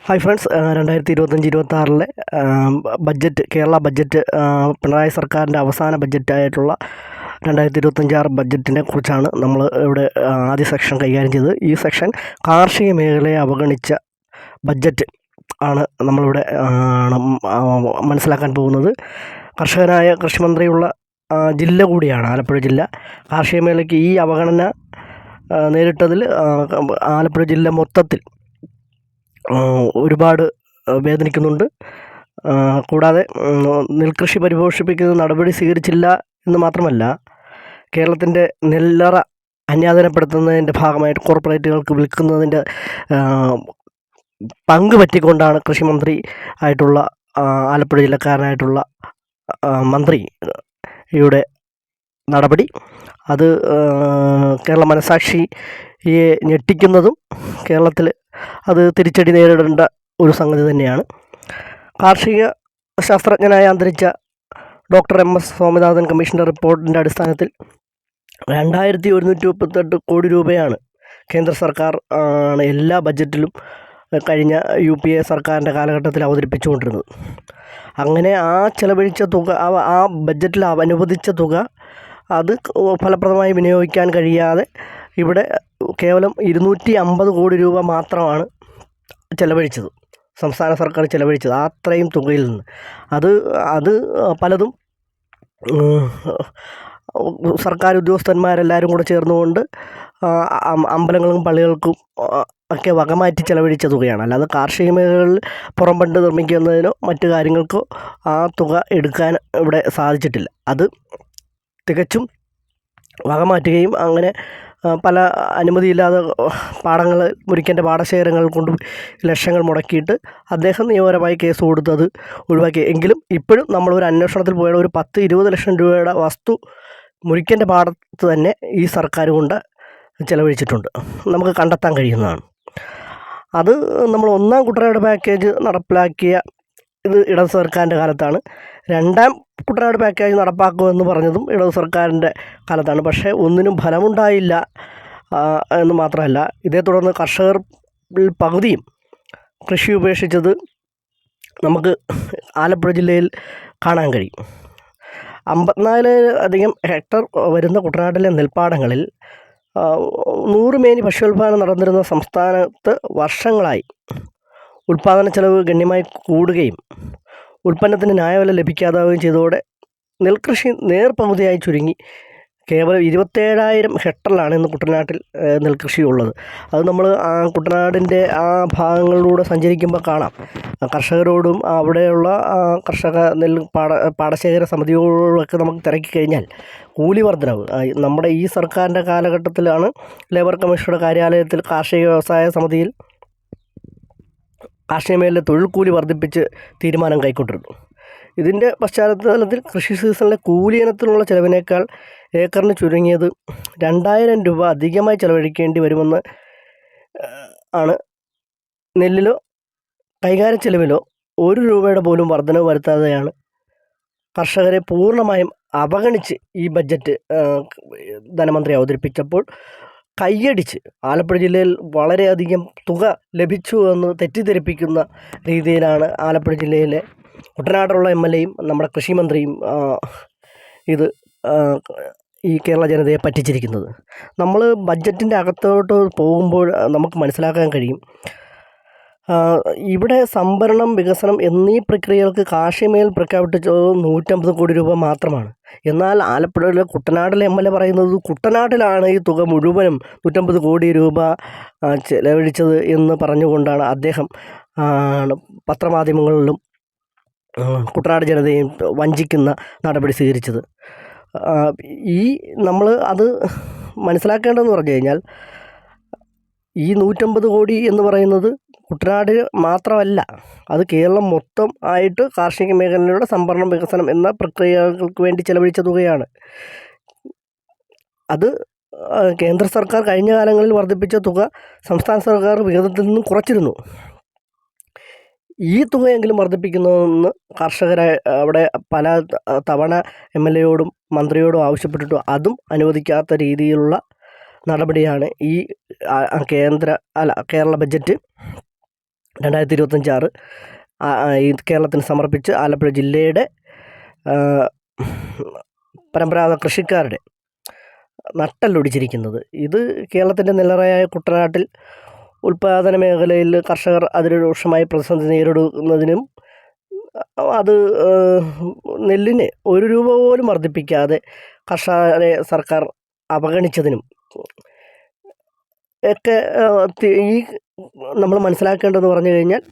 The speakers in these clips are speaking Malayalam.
Hi friends, 2025-26 budget, Kerala budget, Pinarayi സർക്കാരിൻ്റെ അവസാന ബഡ്ജറ്റായിട്ടുള്ള 2025-26 ബഡ്ജറ്റിനെ കുറിച്ചാണ് നമ്മൾ ഇവിടെ ആദ്യ സെക്ഷൻ കൈകാര്യം ചെയ്തത്. ഈ സെക്ഷൻ കാർഷിക മേഖലയെ അവഗണിച്ച ബഡ്ജറ്റ് ആണ് നമ്മളിവിടെ മനസ്സിലാക്കാൻ പോകുന്നത്. കർഷകനായ കൃഷിമന്ത്രിയുള്ള ജില്ല കൂടിയാണ് ആലപ്പുഴ ജില്ല. കാർഷിക മേഖലയ്ക്ക് ഈ അവഗണന നേരിട്ടതിൽ ആലപ്പുഴ ജില്ല മൊത്തത്തിൽ ഒരുപാട് വേദനിക്കുന്നുണ്ട്. കൂടാതെ നെൽകൃഷി പരിപോഷിപ്പിക്കുന്ന നടപടി സ്വീകരിച്ചില്ല എന്ന് മാത്രമല്ല, കേരളത്തിൻ്റെ നെല്ലറ അന്യാധീനപ്പെടുത്തുന്നതിൻ്റെ ഭാഗമായിട്ട് കോർപ്പറേറ്റുകൾക്ക് വിൽക്കുന്നതിൻ്റെ പങ്ക് പറ്റിക്കൊണ്ടാണ് കൃഷിമന്ത്രി ആയിട്ടുള്ള ആലപ്പുഴ ജില്ലക്കാരനായിട്ടുള്ള മന്ത്രിയുടെ നടപടി. അത് കേരള മനസാക്ഷിയെ ഞെട്ടിക്കുന്നതും കേരളത്തിൽ അത് തിരിച്ചടി നേരിടേണ്ട ഒരു സംഗതി തന്നെയാണ്. കാർഷിക ശാസ്ത്രജ്ഞനായ അന്തരിച്ച ഡോക്ടർ MS സ്വാമിനാഥൻ കമ്മീഷൻ്റെ റിപ്പോർട്ടിൻ്റെ അടിസ്ഥാനത്തിൽ 2138 കോടി രൂപയാണ് കേന്ദ്ര സർക്കാർ എല്ലാ ബഡ്ജറ്റിലും കഴിഞ്ഞ UPA സർക്കാരിൻ്റെ കാലഘട്ടത്തിൽ അവതരിപ്പിച്ചുകൊണ്ടിരുന്നത്. അങ്ങനെ ആ ചെലവഴിച്ച തുക, ആ ബഡ്ജറ്റിൽ അനുവദിച്ച തുക അത് ഫലപ്രദമായി വിനിയോഗിക്കാൻ കഴിയാതെ ഇവിടെ കേവലം 250 കോടി രൂപ മാത്രമാണ് ചെലവഴിച്ചത്, സംസ്ഥാന സർക്കാർ ചെലവഴിച്ചത് അത്രയും തുകയിൽ നിന്ന്. അത് പലതും സർക്കാർ ഉദ്യോഗസ്ഥന്മാരെല്ലാവരും കൂടെ ചേർന്നുകൊണ്ട് അമ്പലങ്ങൾക്കും പള്ളികൾക്കും ഒക്കെ വകമാറ്റി ചെലവഴിച്ച തുകയാണ്. അല്ലാതെ കാർഷിക മേഖലകളിൽ പുറം ഫണ്ട് നിർമ്മിക്കുന്നതിനോ മറ്റു കാര്യങ്ങൾക്കോ ആ തുക എടുക്കാൻ ഇവിടെ സാധിച്ചിട്ടില്ല. അത് തികച്ചും വകമാറ്റുകയും അങ്ങനെ പല അനുമതിയില്ലാതെ പാടങ്ങൾ, മുരിക്കൻ്റെ പാടശേഖരങ്ങൾ കൊണ്ട് ലക്ഷങ്ങൾ മുടക്കിയിട്ട് അദ്ദേഹം നിയമപരമായി കേസ് കൊടുത്തത് ഒഴിവാക്കി. എങ്കിലും ഇപ്പോഴും നമ്മളൊരു അന്വേഷണത്തിൽ പോയ ഒരു 10-20 ലക്ഷം രൂപയുടെ വസ്തു മുരിക്കൻ്റെ പാടത്ത് തന്നെ ഈ സർക്കാർ കൊണ്ട് ചെലവഴിച്ചിട്ടുണ്ട്, നമുക്ക് കണ്ടെത്താൻ കഴിയുന്നതാണ്. അത് നമ്മൾ ഒന്നാം കുട്ടനാട് പാക്കേജ് നടപ്പിലാക്കിയ ഇത് ഇടത് സർക്കാരിൻ്റെ കാലത്താണ്. രണ്ടാം കുട്ടനാട് പാക്കേജ് നടപ്പാക്കുമെന്ന് പറഞ്ഞതും ഇടത് സർക്കാരിൻ്റെ കാലത്താണ്. പക്ഷേ ഒന്നിനും ഫലമുണ്ടായില്ല എന്ന് മാത്രമല്ല, ഇതേ തുടർന്ന് കർഷകർ പകുതിയും കൃഷി ഉപേക്ഷിച്ചത് നമുക്ക് ആലപ്പുഴ ജില്ലയിൽ കാണാൻ കഴിയും. 54,000 ഹെക്ടർ വരുന്ന കുട്ടനാട്ടിലെ നെൽപ്പാടങ്ങളിൽ 100 മേനി ഭക്ഷ്യോൽപാദനം നടന്നിരുന്ന സംസ്ഥാനത്ത് വർഷങ്ങളായി ഉൽപ്പാദന ചെലവ് ഗണ്യമായി കൂടുകയും ഉൽപ്പന്നത്തിന് ന്യായവില ലഭിക്കാതാവുകയും ചെയ്തതോടെ നെൽകൃഷി നേർപകുതിയായി ചുരുങ്ങി കേവലം 27,000 ഹെക്ടറിലാണ് ഇന്ന് കുട്ടനാട്ടിൽ നെൽകൃഷി ഉള്ളത്. അത് നമ്മൾ കുട്ടനാടിൻ്റെ ആ ഭാഗങ്ങളിലൂടെ സഞ്ചരിക്കുമ്പോൾ കാണാം. കർഷകരോടും അവിടെയുള്ള കർഷക പാടശേഖര സമിതിയോടൊക്കെ നമുക്ക് തിരക്കി കഴിഞ്ഞാൽ കൂലി വർധനവ് നമ്മുടെ ഈ സർക്കാരിൻ്റെ കാലഘട്ടത്തിലാണ് ലേബർ കമ്മീഷണറുടെ കാര്യാലയത്തിൽ കാർഷിക വ്യവസായ സമിതിയിൽ കാർഷിക മേഖലയിലെ തൊഴിൽ കൂലി വർദ്ധിപ്പിച്ച് തീരുമാനം കൈക്കൊണ്ടിരുന്നു. ഇതിൻ്റെ പശ്ചാത്തലത്തിൽ കൃഷി സീസണിലെ കൂലി ഇനത്തിനുള്ള ചിലവിനേക്കാൾ ഏക്കറിന് ചുരുങ്ങിയത് 2,000 രൂപ അധികമായി ചിലവഴിക്കേണ്ടി വരുമെന്ന് ആണ്. നെല്ലിലോ കൈകാര്യ ചെലവിലോ 1 രൂപയുടെ പോലും വർധനവ് വരുത്താതെയാണ് കർഷകരെ പൂർണ്ണമായും അവഗണിച്ച് ഈ ബഡ്ജറ്റ് ധനമന്ത്രി അവതരിപ്പിച്ചപ്പോൾ കയ്യടിച്ച് ആലപ്പുഴ ജില്ലയിൽ വളരെയധികം തുക ലഭിച്ചു എന്ന് തെറ്റിദ്ധരിപ്പിക്കുന്ന രീതിയിലാണ് ആലപ്പുഴ ജില്ലയിലെ കുട്ടനാടുള്ള MLAയും നമ്മുടെ കൃഷിമന്ത്രിയും ഇത് ഈ കേരള ജനതയെ പറ്റിച്ചിരിക്കുന്നത്. നമ്മൾ ബഡ്ജറ്റിൻ്റെ അകത്തോട്ട് പോകുമ്പോൾ നമുക്ക് മനസ്സിലാക്കാൻ കഴിയും, ഇവിടെ സംഭരണം, വികസനം എന്നീ പ്രക്രിയകൾക്ക് കാർഷിക മേൽ പ്രഖ്യാപിച്ചത് 150 കോടി രൂപ മാത്രമാണ്. എന്നാൽ ആലപ്പുഴയിലെ കുട്ടനാട്ടിലെ MLA പറയുന്നത് കുട്ടനാട്ടിലാണ് ഈ തുക മുഴുവനും 150 കോടി രൂപ ചെലവഴിച്ചത് എന്ന് പറഞ്ഞുകൊണ്ടാണ് അദ്ദേഹം പത്രമാധ്യമങ്ങളിലും കുട്ടനാട് ജനതയും വഞ്ചിക്കുന്ന നടപടി സ്വീകരിച്ചത്. നമ്മൾ അത് മനസ്സിലാക്കേണ്ടതെന്ന് പറഞ്ഞു കഴിഞ്ഞാൽ, ഈ 150 കോടി എന്ന് പറയുന്നത് കുട്ടനാട് മാത്രമല്ല, അത് കേരളം മൊത്തം ആയിട്ട് കാർഷിക മേഖലയിലൂടെ സംഭരണം, വികസനം എന്ന പ്രക്രിയകൾക്ക് വേണ്ടി ചെലവഴിച്ച തുകയാണ്. അത് കേന്ദ്ര സർക്കാർ കഴിഞ്ഞ കാലങ്ങളിൽ വർദ്ധിപ്പിച്ച തുക സംസ്ഥാന സർക്കാർ വിഹിതത്തിൽ നിന്നും കുറച്ചിരുന്നു. ഈ തുകയെങ്കിലും വർദ്ധിപ്പിക്കുന്നതെന്ന് കർഷകരെ അവിടെ പല തവണ MLAയോടും മന്ത്രിയോടും ആവശ്യപ്പെട്ടിട്ടും അതും അനുവദിക്കാത്ത രീതിയിലുള്ള നടപടിയാണ് ഈ കേരള ബഡ്ജറ്റ് 2025-26 ഈ കേരളത്തിന് സമർപ്പിച്ച് ആലപ്പുഴ ജില്ലയുടെ പരമ്പരാഗത കൃഷിക്കാരുടെ നട്ടെല്ലൊടിച്ചിരിക്കുന്നത്. ഇത് കേരളത്തിൻ്റെ നെല്ലറയായ കുട്ടനാട്ടിൽ ഉൽപ്പാദന മേഖലയിൽ കർഷകർ അതിരൂക്ഷമായി പ്രതിസന്ധി നേരിടുന്നതിനും അത് നെല്ലിന് 1 രൂപ പോലും വർദ്ധിപ്പിക്കാതെ കർഷകരെ സർക്കാർ അവഗണിച്ചതിനും ഒക്കെ ഈ നമ്മൾ മനസ്സിലാക്കേണ്ടതെന്ന് പറഞ്ഞു കഴിഞ്ഞാൽ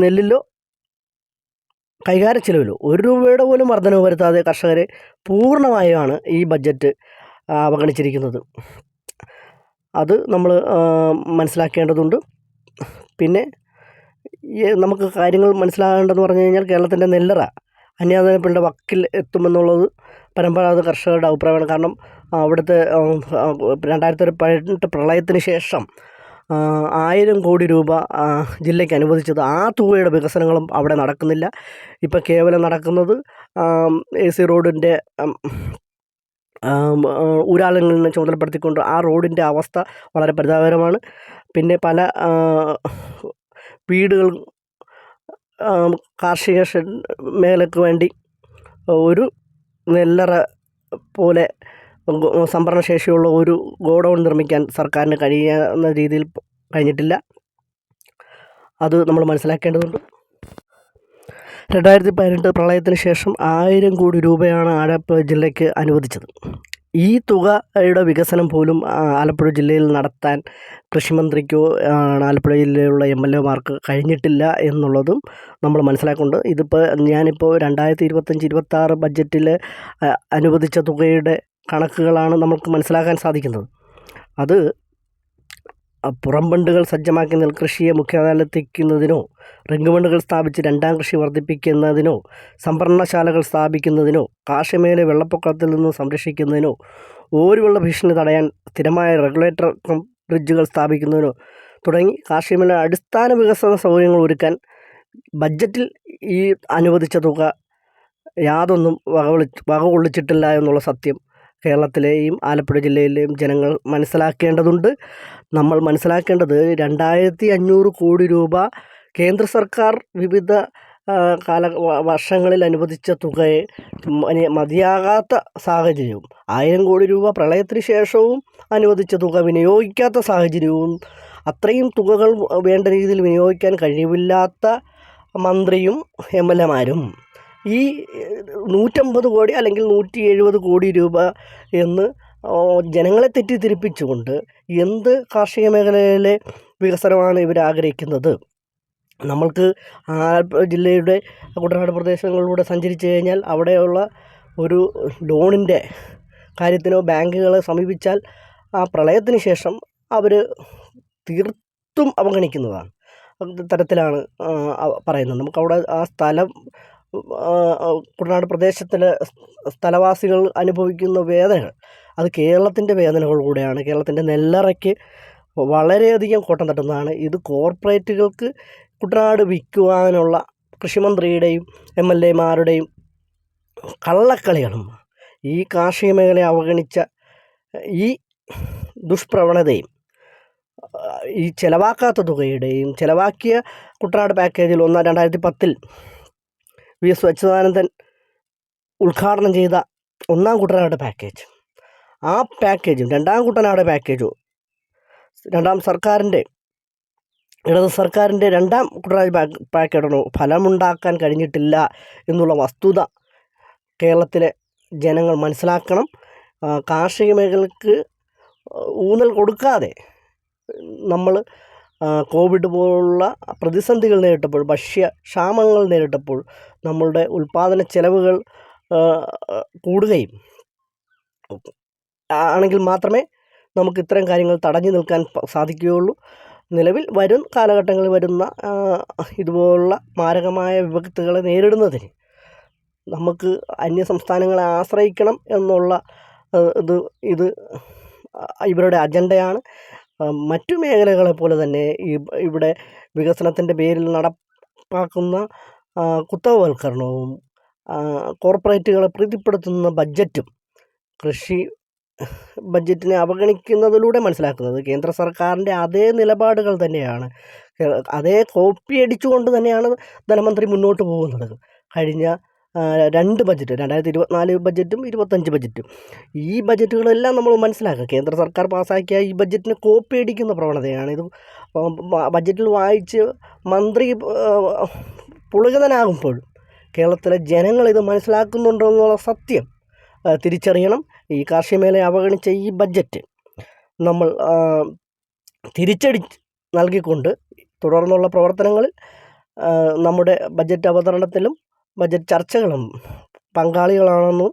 നെല്ലിലോ കൈകാര്യ ചിലവിലോ 1 രൂപയുടെ പോലും വർധനവ് വരുത്താതെ കർഷകരെ പൂർണ്ണമായാണ് ഈ ബഡ്ജറ്റ് അവഗണിച്ചിരിക്കുന്നത്. അത് നമ്മൾ മനസ്സിലാക്കേണ്ടതുണ്ട്. പിന്നെ നമുക്ക് കാര്യങ്ങൾ മനസ്സിലാകേണ്ടതെന്ന് പറഞ്ഞു കഴിഞ്ഞാൽ കേരളത്തിൻ്റെ നെല്ലറ അന്യാധീനപ്പെടേണ്ട വക്കിൽ എത്തുമെന്നുള്ളത് പരമ്പരാഗത കർഷകരുടെ അഭിപ്രായമാണ്. കാരണം അവിടുത്തെ 2018 പ്രളയത്തിന് ശേഷം 1000 കോടി രൂപ ജില്ലയ്ക്ക് അനുവദിച്ചത്, ആ തുകയുടെ വികസനങ്ങളും അവിടെ നടക്കുന്നില്ല. ഇപ്പം കേവലം നടക്കുന്നത് AC റോഡിൻ്റെ ഊരാളുകളിൽ ചുമതലപ്പെടുത്തിക്കൊണ്ട് ആ റോഡിൻ്റെ അവസ്ഥ വളരെ പരിതാപകരമാണ്. പിന്നെ പല വീടുകൾ കാർഷിക മേഖലയ്ക്ക് വേണ്ടി ഒരു നെല്ലറ പോലെ സംഭരണശേഷിയുള്ള ഒരു ഗോഡൗൺ നിർമ്മിക്കാൻ സർക്കാരിന് കഴിയുന്ന രീതിയിൽ കഴിഞ്ഞിട്ടില്ല. അത് നമ്മൾ മനസ്സിലാക്കേണ്ടതുണ്ട്. 2018 പ്രളയത്തിന് ശേഷം 1000 കോടി രൂപയാണ് ആലപ്പുഴ ജില്ലയ്ക്ക് അനുവദിച്ചത്. ഈ തുകയുടെ വികസനം പോലും ആലപ്പുഴ ജില്ലയിൽ നടത്താൻ കൃഷിമന്ത്രിക്കോ ആലപ്പുഴ ജില്ലയിലുള്ള MLAമാർക്ക് കഴിഞ്ഞിട്ടില്ല എന്നുള്ളതും നമ്മൾ മനസ്സിലാക്കുന്നുണ്ട്. ഞാനിപ്പോൾ 2025-26 ബഡ്ജറ്റിൽ അനുവദിച്ച തുകയുടെ കണക്കുകളാണ് നമുക്ക് മനസ്സിലാക്കാൻ സാധിക്കുന്നത്. അത് പുറംബണ്ടുകൾ സജ്ജമാക്കി നെൽകൃഷിയെ മുഖ്യധാരയിലെത്തിക്കുന്നതിനോ, റിങ്ങുബണ്ടുകൾ സ്ഥാപിച്ച് രണ്ടാം കൃഷി വർദ്ധിപ്പിക്കുന്നതിനോ, സംഭരണശാലകൾ സ്ഥാപിക്കുന്നതിനോ, കാർഷികമേഖലയെ വെള്ളപ്പൊക്കത്തിൽ നിന്ന് സംരക്ഷിക്കുന്നതിനോ, ഓരുവെള്ള ഭീഷണി തടയാൻ സ്ഥിരമായ റെഗുലേറ്റർ ബ്രിഡ്ജുകൾ സ്ഥാപിക്കുന്നതിനോ തുടങ്ങി കാർഷികമേഖല അടിസ്ഥാന വികസന സൗകര്യങ്ങൾ ഒരുക്കാൻ ബഡ്ജറ്റിൽ ഈ അനുവദിച്ച തുക യാതൊന്നും വകകൊള്ളിച്ചിട്ടില്ല എന്നുള്ള സത്യം കേരളത്തിലെയും ആലപ്പുഴ ജില്ലയിലെയും ജനങ്ങൾ മനസ്സിലാക്കേണ്ടതുണ്ട്. നമ്മൾ മനസ്സിലാക്കേണ്ടത് 2500 കോടി രൂപ കേന്ദ്ര സർക്കാർ വിവിധ വർഷങ്ങളിൽ അനുവദിച്ച തുകയെ മതിയാകാത്ത സാഹചര്യവും, 1000 കോടി രൂപ പ്രളയത്തിന് ശേഷവും അനുവദിച്ച തുക വിനിയോഗിക്കാത്ത സാഹചര്യവും, അത്രയും തുകകൾ വേണ്ട രീതിയിൽ വിനിയോഗിക്കാൻ കഴിവില്ലാത്ത മന്ത്രിയും MLAമാരും ഈ 150 കോടി അല്ലെങ്കിൽ 170 കോടി രൂപ എന്ന് ജനങ്ങളെ തെറ്റിദ്ധരിപ്പിച്ചുകൊണ്ട് എന്ത് കാർഷിക മേഖലയിലെ വികസനമാണ് ഇവർ ആഗ്രഹിക്കുന്നത്? നമ്മൾക്ക് ആലപ്പുഴ ജില്ലയുടെ കുട്ടനാട് പ്രദേശങ്ങളിലൂടെ സഞ്ചരിച്ചു കഴിഞ്ഞാൽ അവിടെയുള്ള ഒരു ലോണിൻ്റെ കാര്യത്തിനോ ബാങ്കുകളെ സമീപിച്ചാൽ ആ പ്രളയത്തിന് ശേഷം അവർ തീർത്തും അവഗണിക്കുന്നതാണ് തരത്തിലാണ് പറയുന്നത്. നമുക്കവിടെ ആ സ്ഥലം കുട്ടനാട് പ്രദേശത്തിലെ സ്ഥലവാസികൾ അനുഭവിക്കുന്ന വേദനകൾ, അത് കേരളത്തിൻ്റെ വേദനകൾ കൂടെയാണ്. കേരളത്തിൻ്റെ നെല്ലറയ്ക്ക് വളരെയധികം കോട്ടം തട്ടുന്നതാണ്. ഇത് കോർപ്പറേറ്റുകൾക്ക് കുട്ടനാട് വിൽക്കുവാനുള്ള കൃഷിമന്ത്രിയുടെയും MLAമാരുടെയും കള്ളക്കളികളും ഈ കാർഷിക മേഖലയെ അവഗണിച്ച ഈ ദുഷ്പ്രവണതയും ഈ ചിലവാക്കാത്ത തുകയുടെയും ചിലവാക്കിയ കുട്ടനാട് പാക്കേജിൽ 2010 VS അച്യുതാനന്ദൻ ഉദ്ഘാടനം ചെയ്ത ഒന്നാം കുട്ടനാട് പാക്കേജ്, ആ പാക്കേജും രണ്ടാം കുട്ടനാട് പാക്കേജും ഇടത് സർക്കാരിൻ്റെ രണ്ടാം കുട്ടനാട് പാക്കേജിനോ ഫലമുണ്ടാക്കാൻ കഴിഞ്ഞിട്ടില്ല എന്നുള്ള വസ്തുത കേരളത്തിലെ ജനങ്ങൾ മനസ്സിലാക്കണം. കാർഷിക മേഖലയ്ക്ക് ഊന്നൽ കൊടുക്കാതെ നമ്മൾ കോവിഡ് പോലുള്ള പ്രതിസന്ധികൾ നേരിട്ടപ്പോൾ, ഭക്ഷ്യക്ഷാമങ്ങൾ നേരിട്ടപ്പോൾ നമ്മളുടെ ഉൽപ്പാദന ചെലവുകൾ കൂടുകയും ആണെങ്കിൽ മാത്രമേ നമുക്ക് ഇത്തരം കാര്യങ്ങൾ തടഞ്ഞു നിൽക്കാൻ സാധിക്കുകയുള്ളൂ. നിലവിൽ വരും കാലഘട്ടങ്ങളിൽ വരുന്ന ഇതുപോലുള്ള മാരകമായ വിപത്തുകളെ നേരിടുന്നതിന് നമുക്ക് അന്യ സംസ്ഥാനങ്ങളെ ആശ്രയിക്കണം എന്നുള്ള ഇത് ഇവരുടെ അജണ്ടയാണ്. മറ്റു മേഖലകളെ പോലെ തന്നെ ഇവിടെ വികസനത്തിൻ്റെ പേരിൽ നടപ്പാക്കുന്ന കുത്തകവൽക്കരണവും കോർപ്പറേറ്റുകളെ പ്രീതിപ്പെടുത്തുന്ന ബഡ്ജറ്റും കൃഷി ബഡ്ജറ്റിനെ അവഗണിക്കുന്നതിലൂടെ മനസ്സിലാക്കുന്നത് കേന്ദ്ര സർക്കാരിൻ്റെ അതേ നിലപാടുകൾ തന്നെയാണ്, അതേ കോപ്പി അടിച്ചുകൊണ്ട് തന്നെയാണ് ധനമന്ത്രി മുന്നോട്ട് പോകുന്നത്. കഴിഞ്ഞ 2 ബഡ്ജറ്റ് 2024 ബഡ്ജറ്റും 25 ബഡ്ജറ്റും ഈ ബഡ്ജറ്റുകളെല്ലാം നമ്മൾ മനസ്സിലാക്കുക, കേന്ദ്ര സർക്കാർ പാസ്സാക്കിയ ഈ ബഡ്ജറ്റിനെ കോപ്പി അടിക്കുന്ന പ്രവണതയാണ് ഇത്. ബഡ്ജറ്റിൽ വായിച്ച് മന്ത്രി പുളകിതനാകുമ്പോഴും കേരളത്തിലെ ജനങ്ങൾ ഇത് മനസ്സിലാക്കുന്നുണ്ടോ എന്നുള്ള സത്യം തിരിച്ചറിയണം. ഈ കാർഷിക മേഖലയെ അവഗണിച്ച ഈ ബഡ്ജറ്റ് നമ്മൾ തിരിച്ചടി നൽകിക്കൊണ്ട് തുടർന്നുള്ള പ്രവർത്തനങ്ങളിൽ നമ്മുടെ ബഡ്ജറ്റ് അവതരണത്തിലും ബഡ്ജറ്റ് ചർച്ചകളും പങ്കാളികളാണെന്നും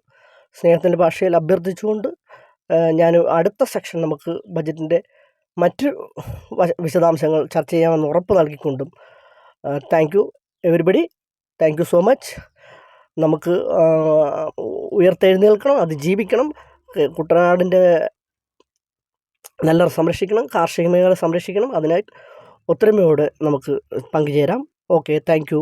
സ്നേഹത്തിൻ്റെ ഭാഷയിൽ അഭ്യർത്ഥിച്ചുകൊണ്ട് ഞാൻ അടുത്ത സെക്ഷൻ നമുക്ക് ബഡ്ജറ്റിൻ്റെ മറ്റ് വിശദാംശങ്ങൾ ചർച്ച ചെയ്യാമെന്ന് ഉറപ്പ് നൽകിക്കൊണ്ടും thank you everybody, thank you so much. നമുക്ക് ഉയർത്തെഴുന്നേൽക്കണം, അതിജീവിക്കണം, കുട്ടനാടിൻ്റെ നെല്ലറ സംരക്ഷിക്കണം, കാർഷിക മേഖല സംരക്ഷിക്കണം. അതിനായി ഒത്തൊരുമയോടെ നമുക്ക് പങ്കുചേരാം. Okay, thank you.